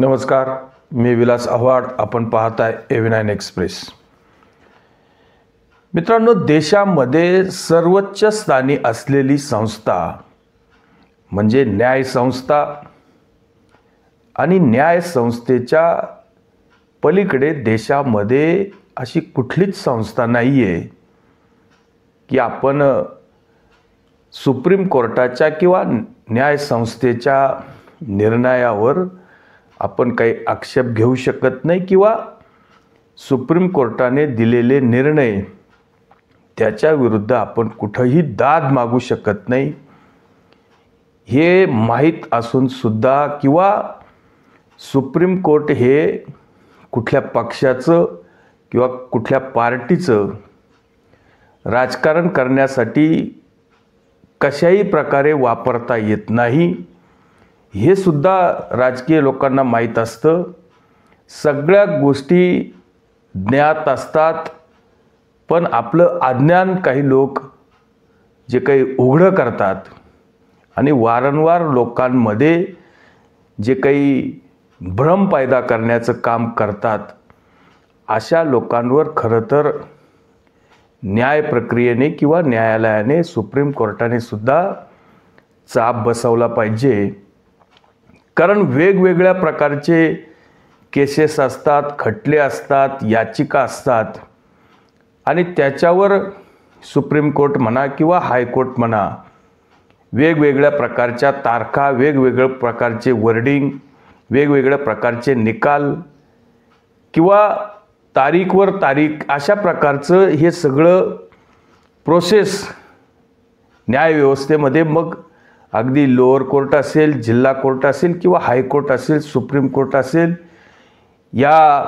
नमस्कार, मी विलास आव्हाड. आपण पाहताय A9 एक्सप्रेस. मित्रांनो, देशामध्ये सर्वोच्च स्थानी असलेली संस्था म्हणजे न्याय संस्था आणि न्याय संस्थेच्या पलीकडे देशामध्ये अशी कुठलीच संस्था नाही आहे की आपण सुप्रीम कोर्टाच्या किंवा न्याय संस्थेच्या निर्णयावर आपण काही आक्षेप घेऊ शकत नाही किंवा सुप्रीम कोर्टाने दिलेले निर्णय त्याच्या विरुद्ध आपण कुठेही दाद मागू शकत नाही. हे माहीत असून सुद्धा किंवा सुप्रीम कोर्ट हे कुठल्या पक्षाचं किंवा कुठल्या पार्टीचं राजकारण करण्यासाठी कशाही प्रकारे वापरता येत नाही हे सुद्धा राजकीय लोकांना माहीत असतं. सगळ्या गोष्टी ज्ञात असतात, पण आपलं अज्ञान काही लोक जे काही उघडं करतात आणि वारंवार लोकांमध्ये जे काही भ्रम पैदा करण्याचं काम करतात, अशा लोकांवर खरं तर न्याय प्रक्रियेने किंवा न्यायालयाने सुप्रीम कोर्टाने सुद्धा चाप बसवला पाहिजे. कारण वेगवेगळ्या प्रकारचे केसेस असतात, खटले असतात, याचिका असतात आणि त्याच्यावर सुप्रीम कोर्ट म्हणा किंवा हायकोर्ट म्हणा वेगवेगळ्या प्रकारच्या तारखा, वेगवेगळ्या प्रकारचे वर्डिंग, वेगवेगळ्या प्रकारचे निकाल किंवा तारीखवर तारीख अशा प्रकारचं हे सगळं प्रोसेस न्यायव्यवस्थेमध्ये मग अगदी लोअर कोर्ट असेल, जिल्हा कोर्ट असेल किंवा हायकोर्ट असेल, सुप्रीम कोर्ट असेल, या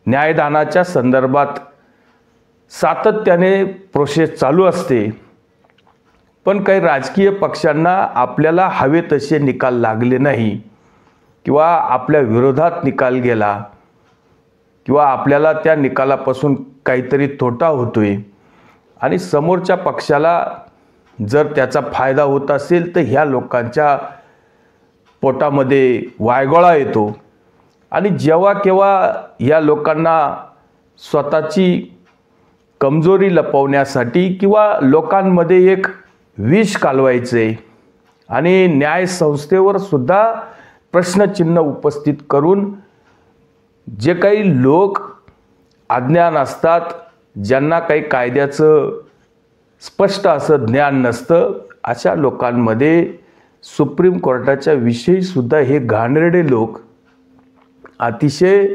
न्यायदानाच्या संदर्भात सातत्याने प्रोसेस चालू असते. पण काही राजकीय पक्षांना आपल्याला हवे तसे निकाल लागले नाही किंवा आपल्या विरोधात निकाल गेला किंवा आपल्याला त्या निकालापासून काहीतरी तोटा होतोय आणि समोरच्या पक्षाला जर त्याचा फायदा होत असेल तर ह्या लोकांच्या पोटामध्ये वायगोळा येतो आणि जेव्हा केव्हा या लोकांना स्वतःची कमजोरी लपवण्यासाठी किंवा लोकांमध्ये एक विष कालवायचे आणि न्याय संस्थेवर सुद्धा प्रश्नचिन्ह उपस्थित करून जे काही लोक अज्ञान असतात, ज्यांना काही कायद्याचं स्पष्ट असं ज्ञान नसतं, अशा लोकांमध्ये सुप्रीम कोर्टाच्या विषयी सुद्धा हे घाणेरडे लोक अतिशय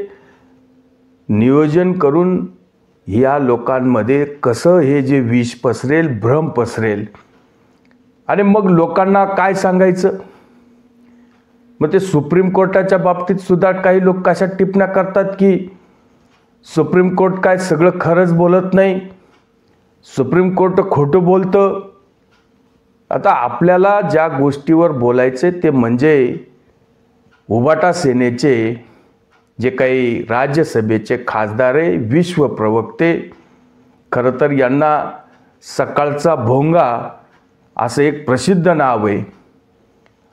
नियोजन करून या लोकांमध्ये कसं हे जे विष पसरेल, भ्रम पसरेल आणि मग लोकांना काय सांगायचं. मग ते सुप्रीम कोर्टाच्या बाबतीत सुद्धा काही लोक कशा टिप्पण्या करतात की सुप्रीम कोर्ट काय सगळं खरंच बोलत नाही, सुप्रीम कोर्ट खोटं बोलतं. आता आपल्याला ज्या गोष्टीवर बोलायचे ते म्हणजे उबाटा सेनेचे जे काही राज्यसभेचे खासदार आहे, विश्व प्रवक्ते, खरं तर यांना सकाळचा भोंगा असं एक प्रसिद्ध नाव आहे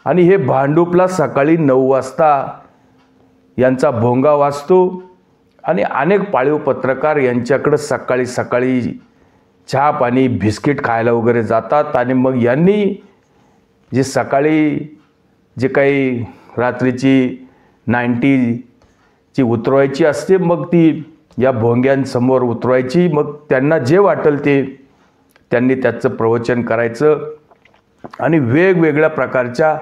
आणि हे भांडूपला सकाळी 9 वाजता यांचा भोंगा वाजतो आणि अनेक पाळीव पत्रकार यांच्याकडं सकाळी सकाळी चहा पाणी बिस्किट खायला वगैरे जातात आणि मग यांनी जे सकाळी जे काही रात्रीची 90ची उतरवायची असते, मग ती या भोंग्यांसमोर उतरवायची. मग त्यांना जे वाटेल ते त्यांनी त्याचं प्रवचन करायचं आणि वेगवेगळ्या प्रकारच्या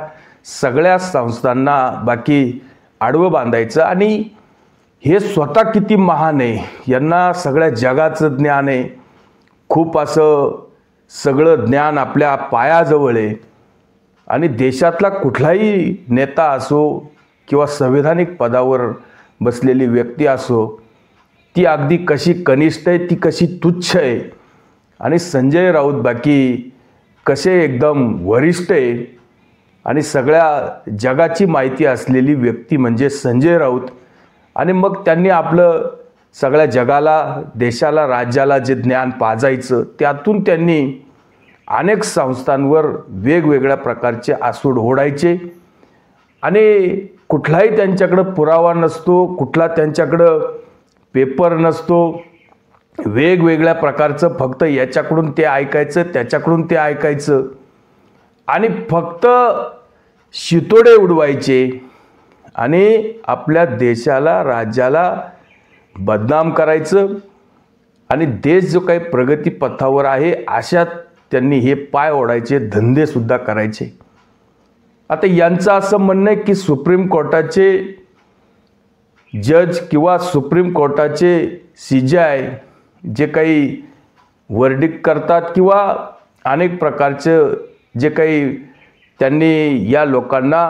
सगळ्या संस्थांना बाकी आडवं बांधायचं आणि हे स्वतः किती महान आहे, यांना सगळ्या जगाचं ज्ञान आहे, खूप असं सगळं ज्ञान आपल्या पायाजवळ आहे आणि देशातला कुठलाही नेता असो किंवा संविधानिक पदावर बसलेली व्यक्ती असो, ती अगदी कशी कनिष्ठ आहे, ती कशी तुच्छ आहे आणि संजय राऊत बाकी कसे एकदम वरिष्ठ आहे आणि सगळ्या जगाची माहिती असलेली व्यक्ती म्हणजे संजय राऊत. आणि मग त्यांनी आपलं सगळ्या जगाला, देशाला, राज्याला जे ज्ञान पाजायचं त्यातून त्यांनी अनेक संस्थांवर वेगवेगळ्या प्रकारचे आसूड ओढायचे आणि कुठलाही त्यांच्याकडं पुरावा नसतो, कुठला त्यांच्याकडं पेपर नसतो, वेगवेगळ्या प्रकारचं फक्त याच्याकडून ते ऐकायचं, त्याच्याकडून ते ऐकायचं आणि फक्त शितोडे उडवायचे आणि आपल्या देशाला, राज्याला बदनाम करायचं आणि देश जो काही प्रगती पथावर आहे अशात त्यांनी हे पाय ओढायचे धंदेसुद्धा करायचे. आता यांचं असं म्हणणं आहे की सुप्रीम कोर्टाचे जज किंवा सुप्रीम कोर्टाचे CJI जे काही वर्डिक्ट करतात किंवा अनेक प्रकारचं जे काही त्यांनी या लोकांना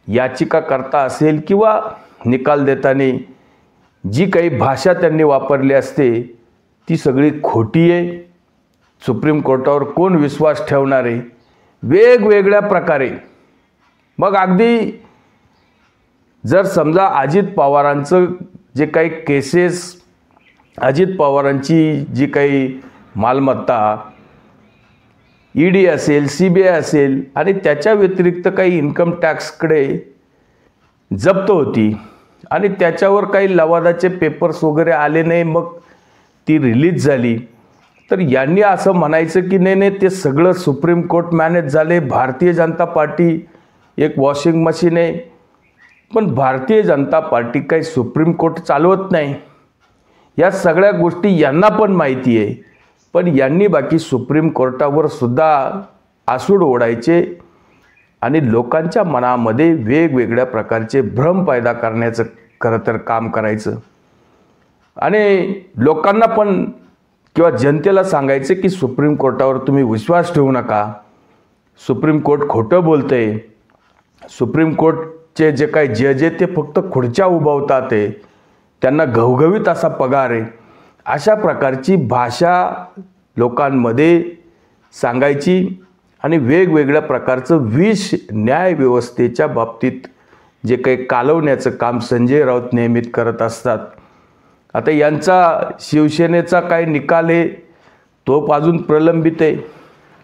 याचिका करता असेल किंवा निकाल देताना जी काही भाषा त्यांनी वापरली असते ती सगळी खोटी आहे. सुप्रीम कोर्टावर कोण विश्वास ठेवणार आहे? वेगवेगळ्या प्रकारे. मग अगदी जर समजा अजित पवारांचं जे काही केसेस, अजित पवारांची जी काही मालमत्ता ED असेल, CBI असेल आणि त्याच्या व्यतिरिक्त काही इन्कम टॅक्सकडे जप्त होती आणि त्याच्यावर काही लवादाचे पेपर्स वगैरे आले नाही, मग ती रिलीज झाली, तर यांनी असं म्हणायचं की नाही ते सगळं सुप्रीम कोर्ट मॅनेज झाले, भारतीय जनता पार्टी एक वॉशिंग मशीन आहे. पण भारतीय जनता पार्टी काही सुप्रीम कोर्ट चालवत नाही. या सगळ्या गोष्टी यांना पण माहिती आहे, पण यांनी बाकी सुप्रीम कोर्टावर सुद्धा आसूड ओढायचे आणि लोकांच्या मनामध्ये वेगवेगळ्या प्रकारचे भ्रम पैदा करण्याचं खरं तर काम करायचं आणि लोकांना पण किंवा जनतेला सांगायचं की सुप्रीम कोर्टावर तुम्ही विश्वास ठेवू नका, सुप्रीम कोर्ट खोटं बोलतंय, सुप्रीम कोर्टचे जे काही जज आहेत ते फक्त खुर्च्या उभवतात आहे, त्यांना घवघवीत असा पगार आहे. अशा प्रकारची भाषा लोकांमध्ये सांगायची आणि वेगवेगळ्या प्रकारचं विष न्यायव्यवस्थेच्या बाबतीत जे काही कालवण्याचं काम संजय राऊत नेहमीच करत असतात. आता यांचा शिवसेनेचा काय निकाल आहे तो अजून प्रलंबित आहे.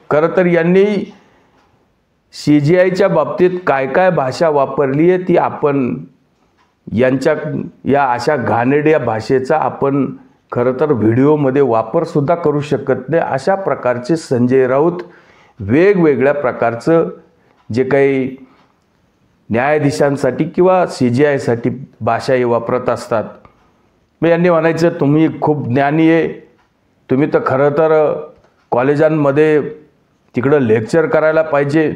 खरं तर यांनी CJIच्या बाबतीत काय काय भाषा वापरली आहे ती आपण यांच्या या अशा घाणेरड्या भाषेचा आपण खरं तर व्हिडिओमध्ये वापरसुद्धा करू शकत नाही. अशा प्रकारचे संजय राऊत वेगवेगळ्या प्रकारचं जे काही न्यायाधीशांसाठी किंवा CJIसाठी भाषा हे वापरत असतात. मग यांनी म्हणायचं तुम्ही खूप ज्ञानी आहे, तुम्ही तर खरं तर कॉलेजांमध्ये तिकडं लेक्चर करायला पाहिजे,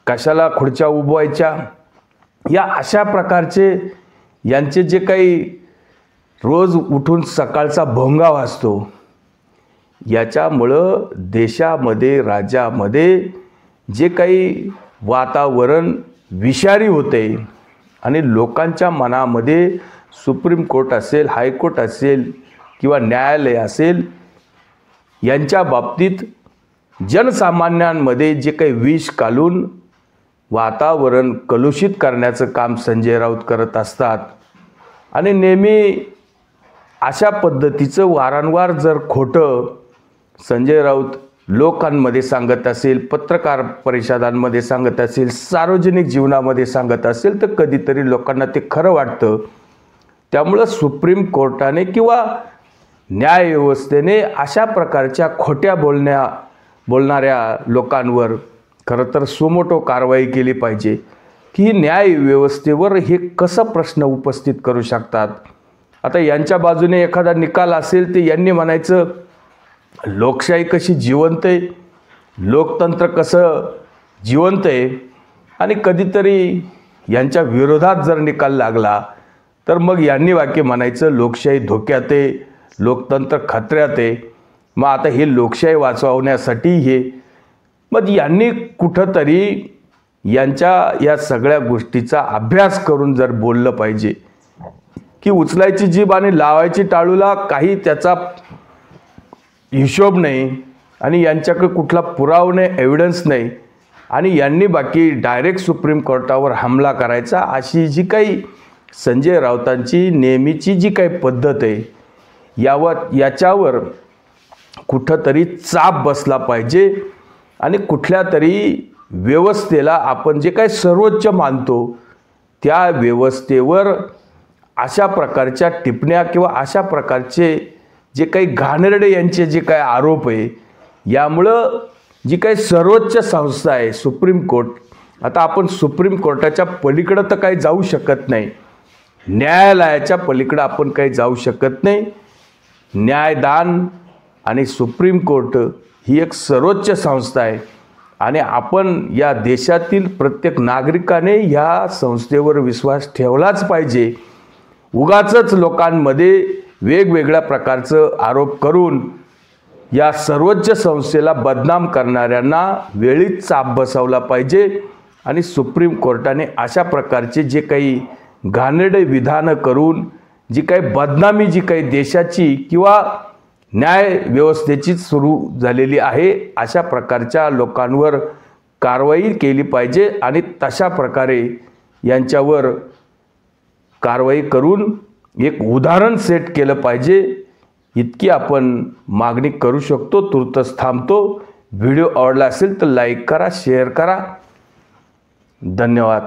कशाला खुर्च्या उभवायच्या. या अशा प्रकारचे यांचे जे काही रोज उठून सकाळचा भोंगा वाजतो याच्यामुळं देशामध्ये, राज्यामध्ये जे काही वातावरण विषारी होते आणि लोकांच्या मनामध्ये सुप्रीम कोर्ट असेल, हायकोर्ट असेल किंवा न्यायालय असेल यांच्या बाबतीत जनसामान्यांमध्ये जे काही विष घालून वातावरण कलुषित करण्याचं काम संजय राऊत करत असतात. आणि नेहमी अशा पद्धतीचं वारंवार जर खोटं संजय राऊत लोकांमध्ये सांगत असेल, पत्रकार परिषदांमध्ये सांगत असेल, सार्वजनिक जीवनामध्ये सांगत असेल तर कधीतरी लोकांना ते खरं वाटतं. त्यामुळं सुप्रीम कोर्टाने किंवा न्यायव्यवस्थेने अशा प्रकारच्या खोट्या बोलणाऱ्या लोकांवर खरं तर सुमोटो कारवाई केली पाहिजे की न्यायव्यवस्थेवर हे कसं प्रश्न उपस्थित करू शकतात. आता यांच्या बाजूने एखादा निकाल असेल ते यांनी म्हणायचं लोकशाही कशी जिवंत आहे, लोकतंत्र कसं जिवंत आहे. आणि कधीतरी यांच्या विरोधात जर निकाल लागला तर मग यांनी वाक्य म्हणायचं लोकशाही धोक्यात आहे, लोकतंत्र खतऱ्यात आहे. मग आता हे लोकशाही वाचवण्यासाठी हे मग यांनी कुठंतरी यांच्या या सगळ्या गोष्टीचा अभ्यास करून जर बोललं पाहिजे की उचलायची जीभ आणि लावायची टाळूला काही त्याचा हिशोब नाही आणि यांच्याकडे कुठला पुरावा नाही, एव्हिडन्स नाही आणि यांनी बाकी डायरेक्ट सुप्रीम कोर्टावर हमला करायचा अशी जी काही संजय राऊतांची नेहमीची जी काही पद्धत आहे याच्यावर कुठंतरी चाप बसला पाहिजे. आणि कुठल्या तरी व्यवस्थेला आपण जे काही सर्वोच्च मानतो त्या व्यवस्थेवर अशा प्रकारच्या टिप्पण्या किंवा अशा प्रकारचे जे काही घाणेरडे यांचे जे काही आरोप आहे, यामुळं जी काही सर्वोच्च संस्था आहे सुप्रीम कोर्ट, आता आपण सुप्रीम कोर्टाच्या पलीकडं तर काही जाऊ शकत नाही, न्यायालयाच्या पलीकडं आपण काही जाऊ शकत नाही. न्यायदान आणि सुप्रीम कोर्ट ही एक सर्वोच्च संस्था आहे आणि आपण या देशातील प्रत्येक नागरिकाने ह्या संस्थेवर विश्वास ठेवलाच पाहिजे. उगाचच लोकांमध्ये वेगवेगळ्या प्रकारचं आरोप करून या सर्वोच्च संस्थेला बदनाम करणाऱ्यांना वेळीच चाप बसवला पाहिजे आणि सुप्रीम कोर्टाने अशा प्रकारचे जे काही घाणेरडे विधानं करून जी काही बदनामी जी काही देशाची किंवा न्याय व्यवस्थेची सुरू झालेली आहे, अशा प्रकारच्या लोकांवर कारवाई केली पाहिजे आणि तशा प्रकारे यांच्यावर कारवाई करून एक उदाहरण सेट केलं पाहिजे, इतकी आपण मागणी करू शकतो. तुर्तच थांबतो. व्हिडिओ आवडला असेल तर लाईक करा, शेअर करा. धन्यवाद.